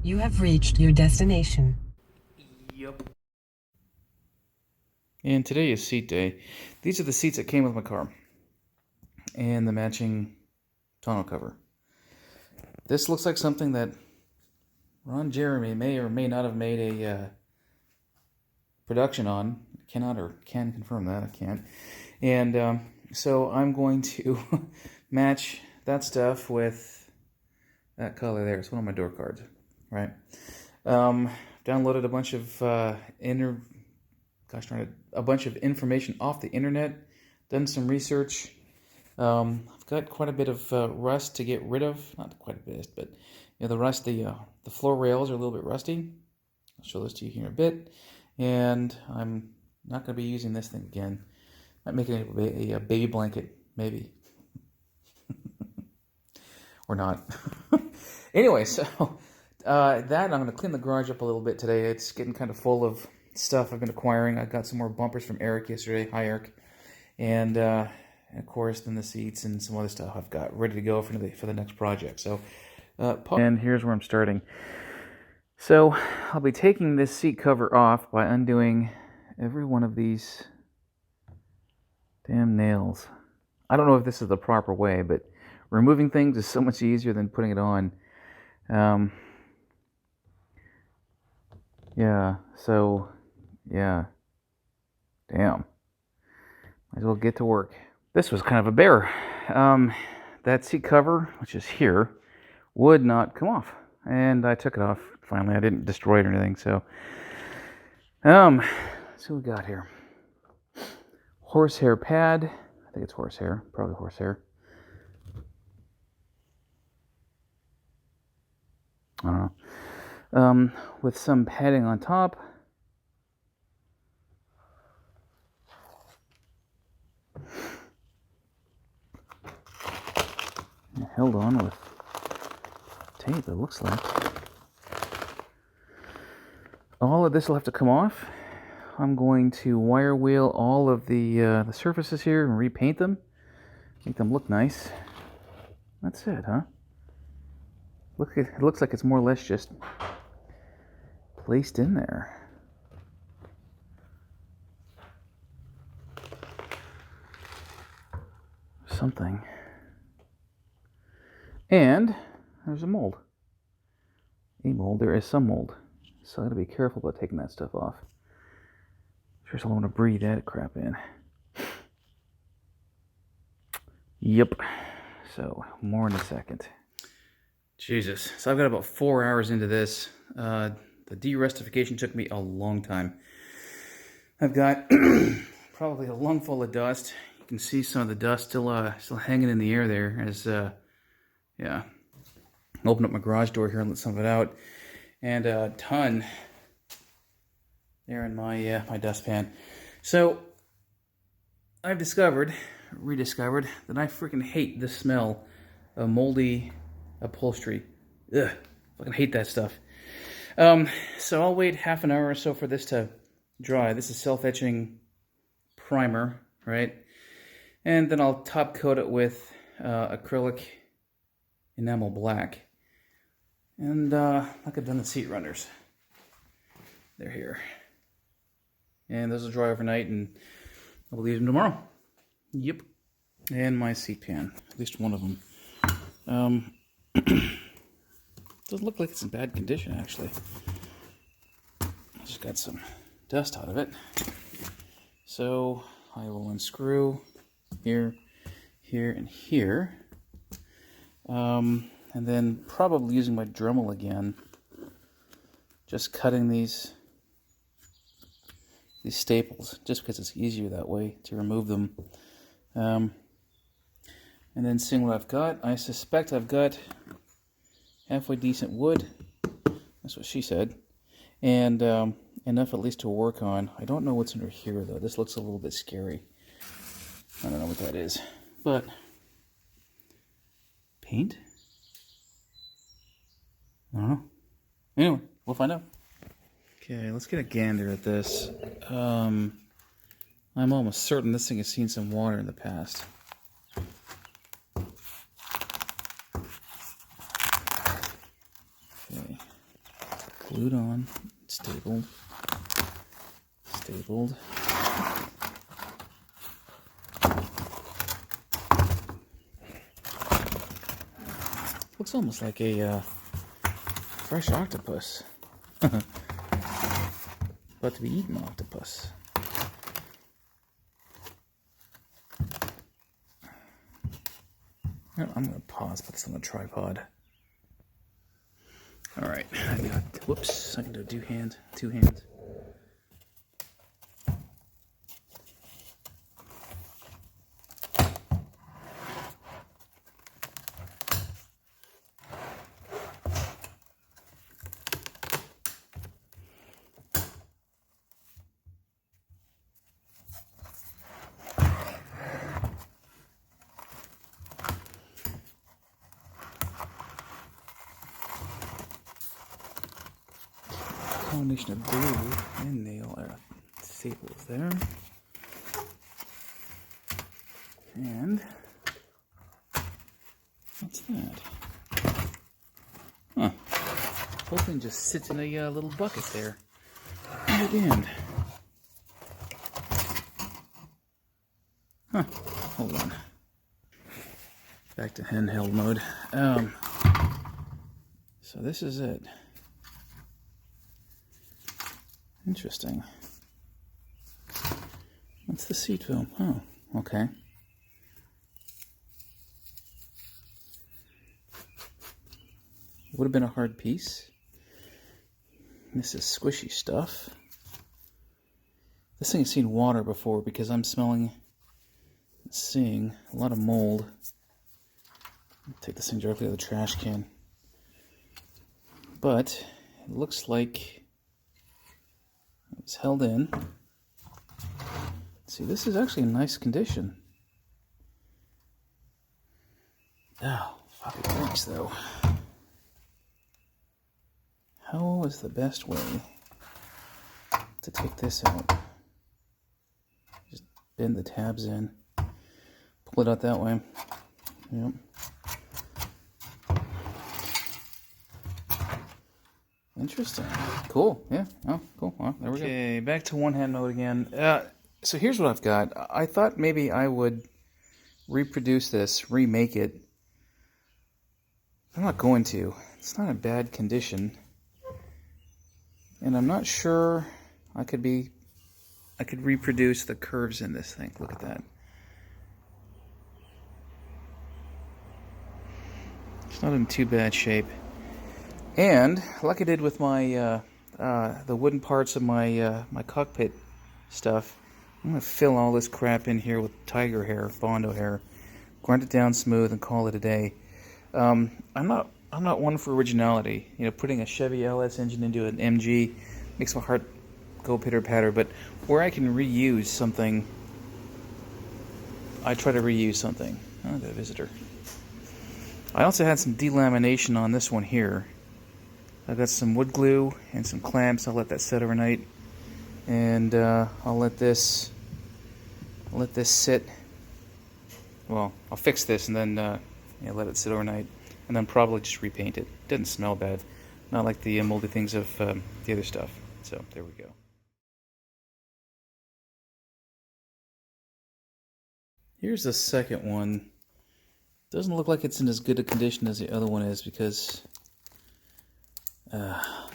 You have reached your destination. Yep. And today is seat day. These are the seats that came with my car. And the matching tonneau cover. This looks like something that Ron Jeremy may or may not have made a production on. I cannot or can confirm that. I can't. And so I'm going to match that stuff with that color there. It's one of my door cards, right? Downloaded a bunch of a bunch of information off the internet. Done some research. I've got quite a bit of rust to get rid of. Not quite a bit, but the rust. The floor rails are a little bit rusty. I'll show this to you here in a bit. And I'm not going to be using this thing again. Might make it a baby blanket, maybe. Or not. Anyway, so that I'm going to clean the garage up a little bit today. It's getting kind of full of stuff I've been acquiring. I got some more bumpers from Eric yesterday. Hi, Eric. And of course, then the seats and some other stuff I've got ready to go for the next project. So, and here's where I'm starting. So, I'll be taking this seat cover off by undoing every one of these damn nails. I don't know if this is the proper way, but removing things is so much easier than putting it on. Yeah, so, yeah. Damn. Might as well get to work. This was kind of a bear. That seat cover, which is here, would not come off. And I took it off finally. I didn't destroy it or anything, so. Let's see what we got here. Horsehair pad. I think it's horsehair. Probably horsehair. I don't know. With some padding on top. Held on with tape, it looks like. All of this will have to come off. I'm going to wire wheel all of the surfaces here and repaint them. Make them look nice. That's it, huh? It looks like it's more or less just placed in there. Something. And there's a mold. There is some mold. So I gotta be careful about taking that stuff off. Sure, so I don't want to breathe that crap in. Yep. So, more in a second. Jesus. So I've got about 4 hours into this. The derustification took me a long time. I've got probably a lungful of dust. You can see some of the dust still hanging in the air there as, yeah. Open up my garage door here and let some of it out. And a ton there in my my dustpan. So I've rediscovered that I freaking hate the smell of moldy upholstery. Ugh, fucking hate that stuff. So I'll wait half an hour or so for this to dry. This is self-etching primer, right? And then I'll top coat it with acrylic enamel black. And like I've done the seat runners. They're here. And those will dry overnight and I'll leave them tomorrow. Yep. And my seat pan. At least one of them. Doesn't look like it's in bad condition, actually. I just got some dust out of it. So I will unscrew here, here, and here. And then probably using my Dremel again, just cutting these staples, just because it's easier that way to remove them. And then seeing what I've got, I suspect I've got halfway decent wood. That's what she said. And enough at least to work on. I don't know what's under here though. This looks a little bit scary. I don't know what that is. But paint? I don't know. Anyway, we'll find out. Okay, let's get a gander at this. I'm almost certain this thing has seen some water in the past. Okay. glued on, stapled, stapled. Looks almost like a fresh octopus. About to be eaten octopus. I'm going to pause, put this on the tripod. Alright, I got, whoops, I can do two hands. Combination of glue and nail staples there. And what's that? Huh. The whole thing just sits in a little bucket there. At the end. Huh. Hold on. Back to handheld mode. So this is it. Interesting. What's the seat film? Oh, okay. Would have been a hard piece. This is squishy stuff. This thing has seen water before because I'm smelling and seeing a lot of mold. I'll take this thing directly to the trash can. But it looks like it's held in. See, this is actually in nice condition. Oh, fuck, it breaks though. How is the best way to take this out? Just bend the tabs in. Pull it out that way. Yep. Interesting. Cool. Yeah. Oh, cool. Well, there we go. Okay, back to one-hand mode again. So here's what I've got. I thought maybe I would reproduce this, remake it. I'm not going to. It's not in bad condition. And I'm not sure I could reproduce the curves in this thing. Look at that. It's not in too bad shape. And like I did with my the wooden parts of my my cockpit stuff, I'm gonna fill all this crap in here with tiger hair, bondo hair, grind it down smooth, and call it a day. I'm not one for originality. You know, putting a Chevy LS engine into an MG makes my heart go pitter patter. But where I can reuse something, I try to reuse something. Oh, the visitor. I also had some delamination on this one here. I've got some wood glue and some clamps. I'll let that set overnight, and I'll let this sit. Well, I'll fix this and then let it sit overnight, and then probably just repaint it. Doesn't smell bad, not like the moldy things of the other stuff. So there we go. Here's the second one. Doesn't look like it's in as good a condition as the other one is because.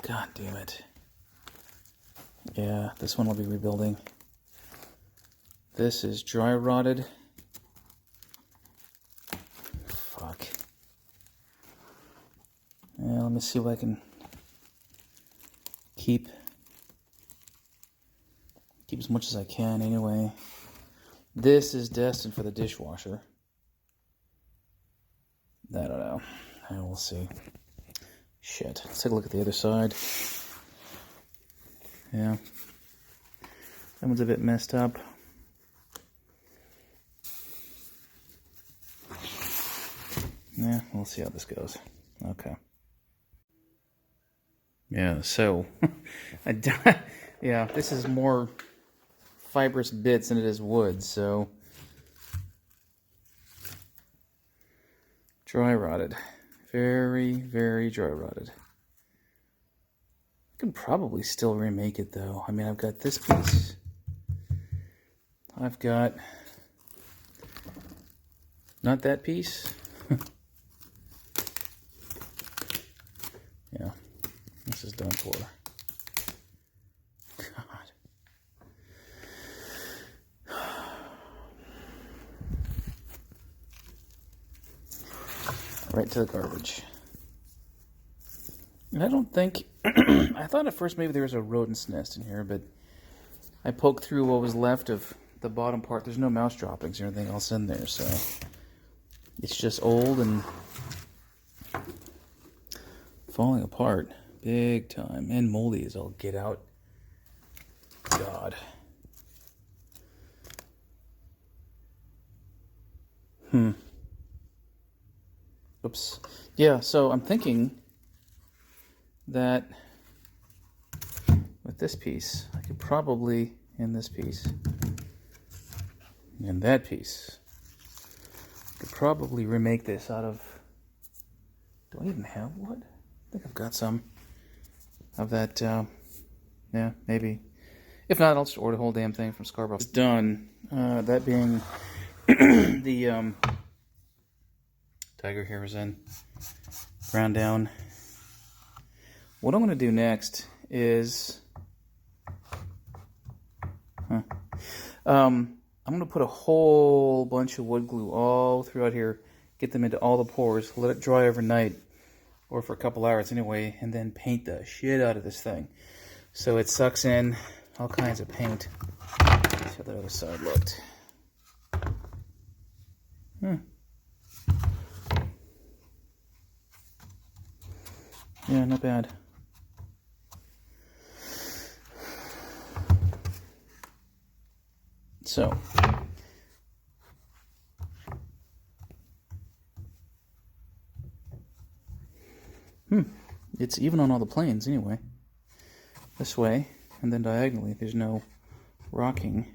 God damn it. Yeah, this one I'll be rebuilding. This is dry rotted. Fuck. Yeah, let me see if I can keep as much as I can anyway. This is destined for the dishwasher. I don't know. We'll see. Shit. Let's take a look at the other side. Yeah. That one's a bit messed up. Yeah, we'll see how this goes. Okay. Yeah, so yeah, this is more fibrous bits than it is wood, so dry rotted. Very, very dry rotted. can probably still remake it though. I mean, I've got this piece. I've got not that piece. Yeah, this is done for. God. Right to the garbage. And I don't think, I thought at first maybe there was a rodent's nest in here, but I poked through what was left of the bottom part. There's no mouse droppings or anything else in there, so it's just old and falling apart big time. And moldy as all get out. God. Oops. Yeah, so I'm thinking that with this piece, I could probably, and this piece, and that piece, could probably remake this out of, do I even have wood? I think I've got some of that, yeah, maybe. If not, I'll just order the whole damn thing from Scarborough. It's done. That being the tiger hair resin ground down. What I'm going to do next is I'm going to put a whole bunch of wood glue all throughout here, get them into all the pores, let it dry overnight, or for a couple hours anyway, and then paint the shit out of this thing. So it sucks in all kinds of paint. Let's see how that other side looked. Yeah, not bad. So, it's even on all the planes anyway. This way, and then diagonally, there's no rocking.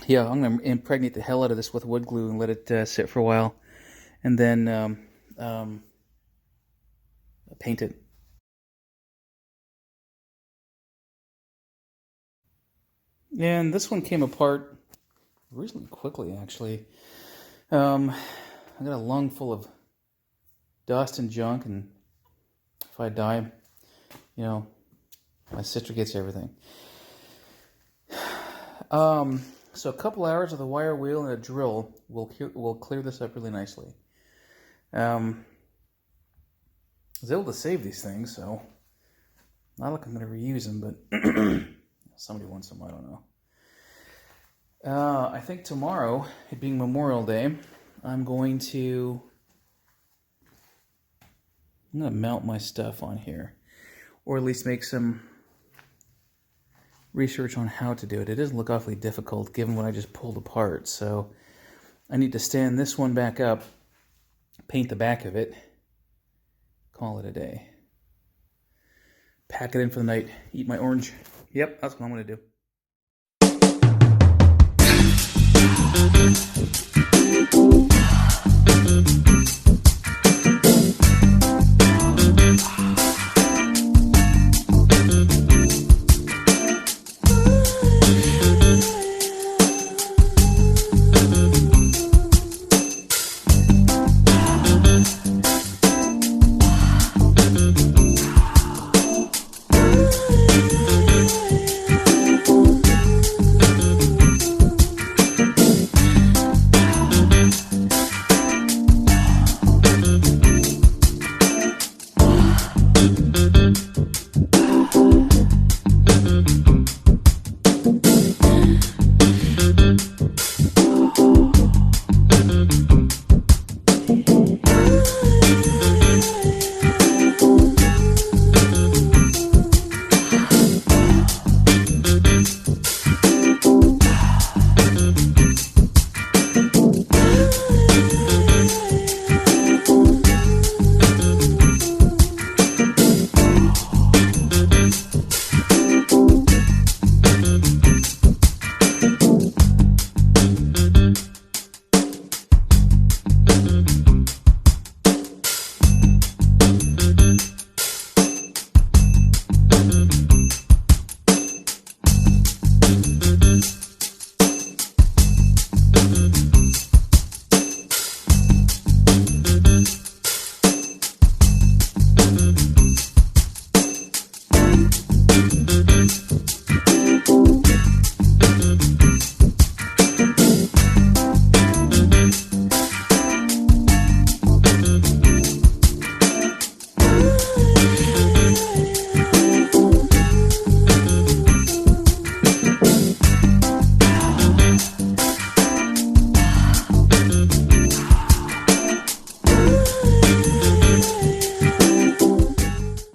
Yeah, I'm going to impregnate the hell out of this with wood glue and let it sit for a while. And then paint it. And this one came apart reasonably quickly, actually. I got a lung full of dust and junk, and if I die, you know, my sister gets everything. So a couple hours with a wire wheel and a drill will clear this up really nicely. I was able to save these things, so not like I'm going to reuse them, but somebody wants them, I don't know. I think tomorrow, it being Memorial Day, I'm going to mount my stuff on here, or at least make some research on how to do it. It doesn't look awfully difficult given what I just pulled apart, so I need to stand this one back up, paint the back of it, call it a day. Pack it in for the night, eat my orange. Yep, that's what I'm going to do.